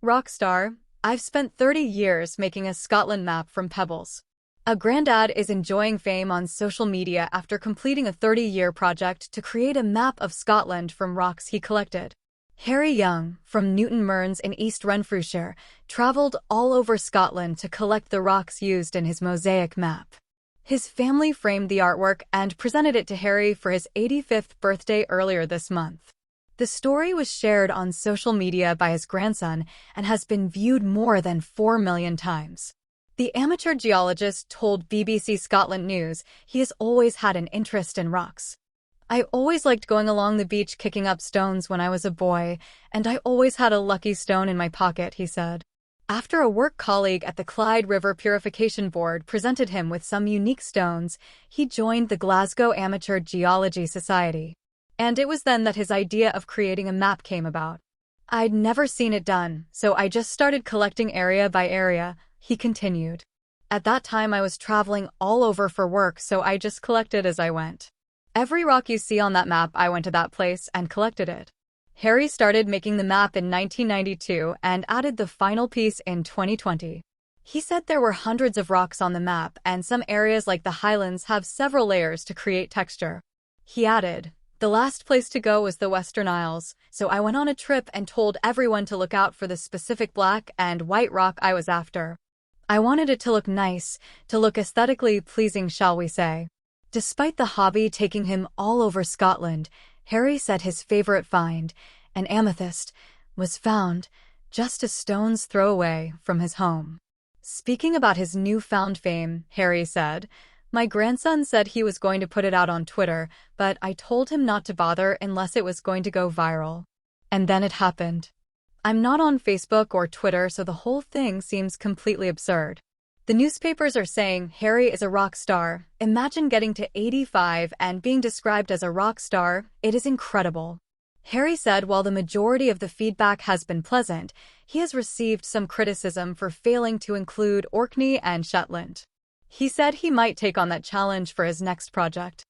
Rockstar, I've spent 30 years making a Scotland map from pebbles. A granddad is enjoying fame on social media after completing a 30-year project to create a map of Scotland from rocks he collected. Harry Young, from Newton Mearns in East Renfrewshire, travelled all over Scotland to collect the rocks used in his mosaic map. His family framed the artwork and presented it to Harry for his 85th birthday earlier this month. The story was shared on social media by his grandson and has been viewed more than 4 million times. The amateur geologist told BBC Scotland News he has always had an interest in rocks. "I always liked going along the beach kicking up stones when I was a boy, and I always had a lucky stone in my pocket," he said. After a work colleague at the Clyde River Purification Board presented him with some unique stones, he joined the Glasgow Amateur Geology Society. And it was then that his idea of creating a map came about. "I'd never seen it done, so I just started collecting area by area," he continued. "At that time I was traveling all over for work, so I just collected as I went. Every rock you see on that map, I went to that place and collected it." Harry started making the map in 1992 and added the final piece in 2020. He said there were hundreds of rocks on the map, and some areas like the Highlands have several layers to create texture. He added, "The last place to go was the Western Isles, so I went on a trip and told everyone to look out for the specific black and white rock I was after. I wanted it to look nice, to look aesthetically pleasing, shall we say." Despite the hobby taking him all over Scotland, Harry said his favorite find, an amethyst, was found just a stone's throw away from his home. Speaking about his newfound fame, Harry said, "My grandson said he was going to put it out on Twitter, but I told him not to bother unless it was going to go viral. And then it happened. I'm not on Facebook or Twitter, so the whole thing seems completely absurd." The newspapers are saying Harry is a rock star. Imagine getting to 85 and being described as a rock star. It is incredible. Harry said while the majority of the feedback has been pleasant, he has received some criticism for failing to include Orkney and Shetland. He said he might take on that challenge for his next project.